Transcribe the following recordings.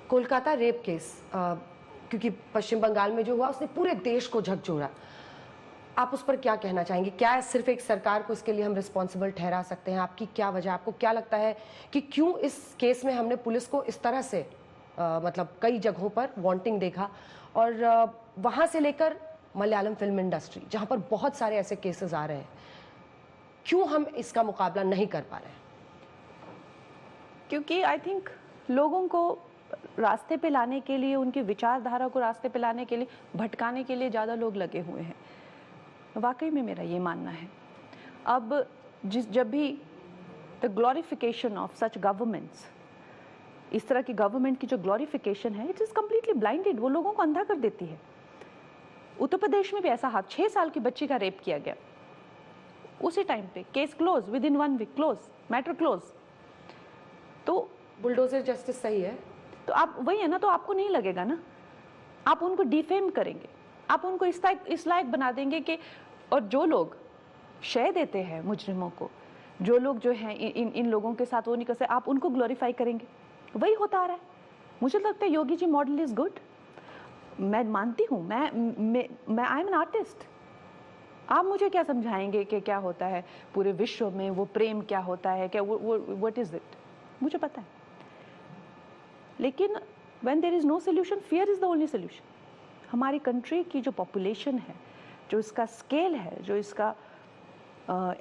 Kolkata rape case, क्योंकि पश्चिम बंगाल में जो हुआ उसने पूरे देश को झकझोरा, आप उस पर क्या कहना चाहेंगे? क्या सिर्फ एक सरकार को इसके लिए हम रिस्पॉन्सिबल ठहरा सकते हैं? आपकी क्या वजह, आपको क्या लगता है कि क्यों इस केस में हमने पुलिस को इस तरह से मतलब कई जगहों पर वांटिंग देखा, और वहां से लेकर मलयालम फिल्म इंडस्ट्री जहां पर बहुत सारे ऐसे केसेस आ रहे हैं, क्यों हम इसका मुकाबला नहीं कर पा रहे हैं? क्योंकि आई थिंक लोगों को रास्ते पे लाने के लिए, उनकी विचारधारा को रास्ते पे लाने के लिए, भटकाने के लिए ज़्यादा लोग लगे हुए हैं। वाकई में मेरा ये मानना है। अब जब भी the glorification of such governments, इस तरह की गवर्नमेंट की जो ग्लोरिफिकेशन है, इट इज़ कम्प्लीटली ब्लाइंडेड, वो लोगों को अंधा कर देती है। उत्तर प्रदेश में भी ऐसा हाथ, 6 साल की बच्ची का रेप किया गया, उसी टाइम पे case close, within 1 week close, matter close. तो बुलडोजर जस्टिस सही है, तो आप वही है ना, तो आपको नहीं लगेगा ना, आप उनको डिफेम करेंगे, आप उनको इस लायक बना देंगे कि, और जो लोग शय देते हैं मुजरिमों को, जो लोग जो हैं इन लोगों के साथ वो नहीं कर सकते, आप उनको ग्लोरीफाई करेंगे। वही होता आ रहा है। मुझे लगता है Yogi ji model is good, मैं मानती हूँ, मैं आई एम एन आर्टिस्ट। आप मुझे क्या समझाएंगे कि क्या होता है पूरे विश्व में, वो प्रेम क्या होता है, क्या वो व्हाट इज इट, मुझे पता है। लेकिन when there is no solution, fear is the only solution. हमारी कंट्री की जो पॉपुलेशन है, जो इसका स्केल है, जो इसका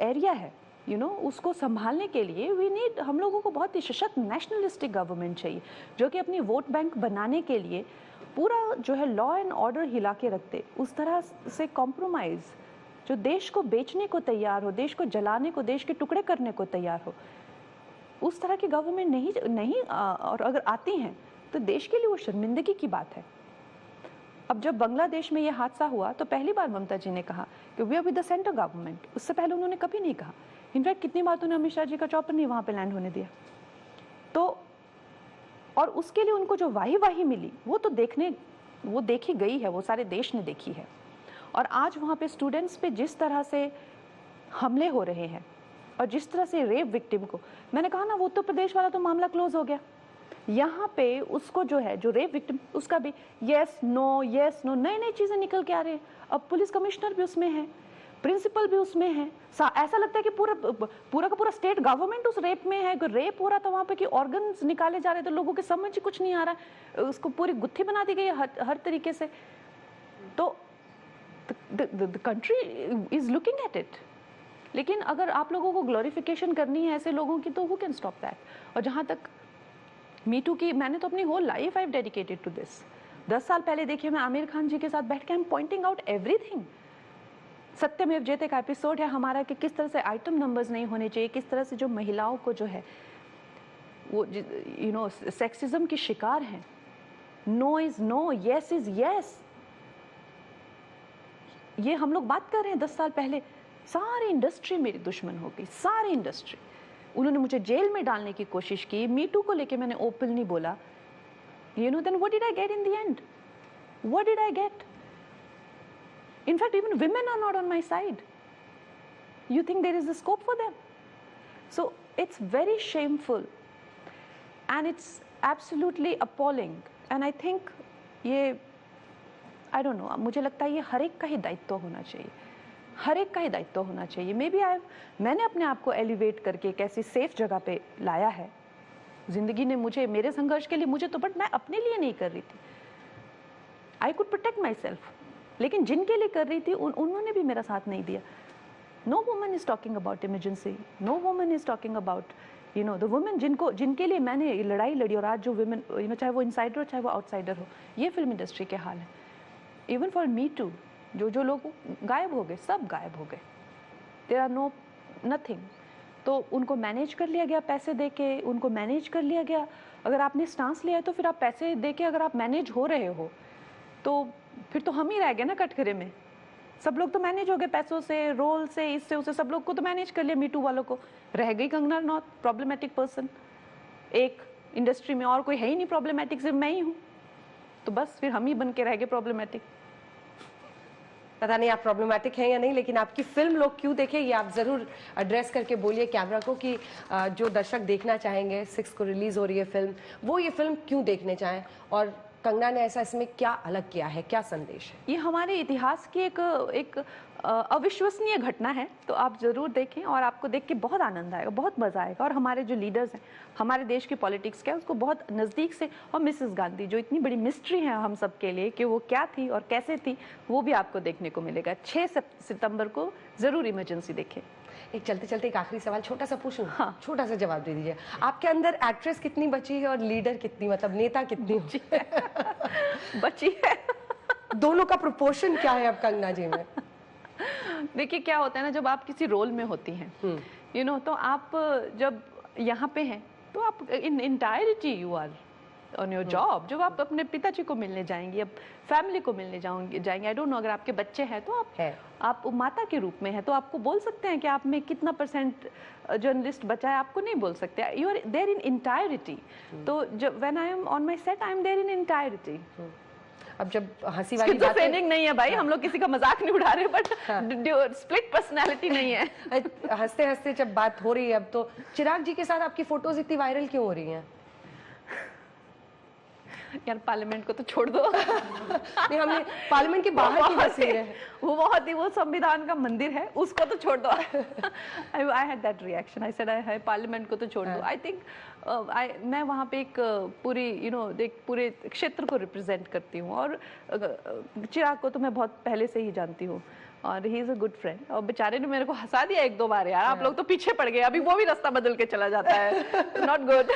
एरिया है, उसको संभालने के लिए वी नीड, हम लोगों को बहुत ही सशक्त नेशनलिस्टिक गवर्नमेंट चाहिए, जो कि अपनी वोट बैंक बनाने के लिए पूरा जो है लॉ एंड ऑर्डर हिला के रखते, उस तरह से कॉम्प्रोमाइज, जो देश को बेचने को तैयार हो, देश को जलाने को, देश के टुकड़े करने को तैयार हो, उस तरह की गवर्नमेंट नहीं और अगर आती हैं तो देश के लिए वो शर्मिंदगी की बात है। अब जब बांग्लादेश में ये हादसा हुआ तो पहली बार ममता जी ने कहा कि we are with the centre government, उससे पहले उन्होंने कभी नहीं कहा। इनफैक्ट कितनी बार उन्होंने अमित शाह जी का चॉपर नहीं वहां पे लैंड होने दिया। तो और उसके लिए उनको जो वाही मिली वो देखी गई है, वो सारे देश ने देखी है। और आज वहां पे स्टूडेंट्स पे जिस तरह से हमले हो रहे हैं और जिस तरह से रेप विक्टिम को, मैंने कहा ना, वो उत्तर प्रदेश वाला तो मामला क्लोज हो गया, यहाँ पे उसको जो है, जो रेप विक्टिम, उसका भी यस नो नई नई चीजें निकल के आ रही है। अब पुलिस कमिश्नर भी उसमें है, प्रिंसिपल भी उसमें है। ऐसा लगता है कि पूरा का पूरा स्टेट गवर्नमेंट उस रेप में है। रेप हो रहा था वहां पे कि ऑर्गन्स निकाले जा रहे थे, लोगों के समझ ही कुछ नहीं आ रहा है, उसको पूरी गुत्थी बना दी गई हर तरीके से। तो the country is looking at it. लेकिन अगर आप लोगों को ग्लोरिफिकेशन करनी है ऐसे लोगों की, तो हु कैन स्टॉप दैट। और जहां तक मी टू की, मैंने तो अपनी whole life I dedicated to this. 10 साल पहले देखिए, मैं आमिर खान जी के साथ बैठ के I am pointing out everything. सत्यमेव जयते का एपिसोड है हमारा कि किस तरह से आइटम नंबर्स नहीं होने चाहिए, किस तरह से जो महिलाओं को जो है वो सेक्सिज्म की शिकार हैं। No is no, yes is yes, ये हम लोग बात कर रहे हैं 10 साल पहले। सारी इंडस्ट्री मेरी दुश्मन हो गई, सारी इंडस्ट्री। उन्होंने मुझे जेल में डालने की कोशिश की, मी टू को लेके मैंने ओपनली बोला, then what did I get in the end? What did I get? In fact, even women are not on my side. You think there is a scope for them? So it's very shameful and it's absolutely appalling. And I think ये, I don't know, मुझे लगता है ये हर एक का ही दायित्व होना चाहिए, हर एक का ही दायित्व होना चाहिए। मे बी मैंने अपने आप को एलिवेट करके एक ऐसी सेफ जगह पे लाया है। जिंदगी ने मुझे, मेरे संघर्ष के लिए मुझे तो, बट मैं अपने लिए नहीं कर रही थी। I could protect my self, लेकिन जिनके लिए कर रही थी उन्होंने भी मेरा साथ नहीं दिया। No woman is talking about emergency, no woman is talking about the women जिनके लिए मैंने लड़ाई लड़ी। और आज जो वुमेन चाहे वो इनसाइडर हो चाहे वो आउटसाइडर हो, ये फिल्म इंडस्ट्री के हाल है। इवन फॉर मी टू, जो लोग गायब हो गए, सब गायब हो गए, देयर आर नो नथिंग। तो उनको मैनेज कर लिया गया, पैसे दे के उनको मैनेज कर लिया गया। अगर आपने स्टांस लिया है तो फिर आप पैसे दे के अगर आप मैनेज हो रहे हो तो फिर तो हम ही रह गए ना कटघरे में। सब लोग तो मैनेज हो गए पैसों से, रोल से, इससे उसे, सब लोग को तो मैनेज कर लिया। मीटू वालों को रह गई कंगना रनौत, प्रॉब्लमेटिक पर्सन। एक इंडस्ट्री में और कोई है ही नहीं प्रॉब्लमेटिक, सिर्फ मैं ही हूँ। तो बस फिर हम ही बन के रह गए प्रॉब्लमेटिक। पता नहीं आप प्रॉब्लमेटिक हैं या नहीं, लेकिन आपकी फिल्म लोग क्यों देखें ये आप जरूर एड्रेस करके बोलिए कैमरा को कि जो दर्शक देखना चाहेंगे, 6 को रिलीज हो रही है फिल्म, वो ये फिल्म क्यों देखने चाहें और कंगना ने ऐसा इसमें क्या अलग किया है, क्या संदेश है? ये हमारे इतिहास की एक अविश्वसनीय घटना है, तो आप जरूर देखें और आपको देख के बहुत आनंद आएगा, बहुत मजा आएगा। और हमारे जो लीडर्स हैं, हमारे देश की पॉलिटिक्स क्या है उसको बहुत नज़दीक से, और मिसेस गांधी जो इतनी बड़ी मिस्ट्री है हम सब के लिए कि वो क्या थी और कैसे थी, वो भी आपको देखने को मिलेगा। 6 सितंबर को जरूर इमरजेंसी देखें। एक चलते चलते एक आखिरी सवाल छोटा सा पूछूं? हाँ। छोटा सा जवाब दे दीजिए। आपके अंदर एक्ट्रेस कितनी बची है और लीडर कितनी, मतलब नेता कितनी बची है दोनों का प्रोपोर्शन क्या है अब कंगना जी में? देखिए क्या होता है ना, जब आप किसी रोल में होती हैं यू नो, तो आप जब यहाँ पे हैं तो आप in entirety you are on your job. जब आप अपने पिताजी को मिलने जाएंगी, अब फैमिली को मिलने जाएंगे, आई डोंट नो, अगर आपके बच्चे हैं तो आप माता के रूप में हैं, तो आपको बोल सकते हैं कि आप में कितना % जर्नलिस्ट बचा है, आपको नहीं बोल सकते। You are there in entirety. तो जब when I am on my set I am there in entirety. अब जब हंसी वाली बात ट्रेनिंग नहीं है भाई, हम लोग किसी का मजाक नहीं उड़ा रहे, बट स्प्लिट पर्सनालिटी नहीं है। हंसते हंसते जब बात हो रही है, अब तो चिराग जी के साथ आपकी फोटोज इतनी वायरल क्यों हो रही हैं? यार पार्लियामेंट को तो छोड़ दो। नहीं, हमने पार्लियामेंट के बाहर की तस्वीर है, वो बहुत ही, वो संविधान का मंदिर है, उसको तो छोड़ दो। I had that reaction, I said I parliament को तो छोड़ दो। आई थिंक मैं वहाँ पे एक पूरी एक पूरे क्षेत्र को रिप्रेजेंट करती हूँ, और चिराग को तो मैं बहुत पहले से ही जानती हूँ, और he is a good friend. और बेचारे ने मेरे को हंसा दिया 1-2 बार यार, आप लोग तो पीछे पड़ गए, अभी वो भी रास्ता बदल के चला जाता है, नॉट गुड।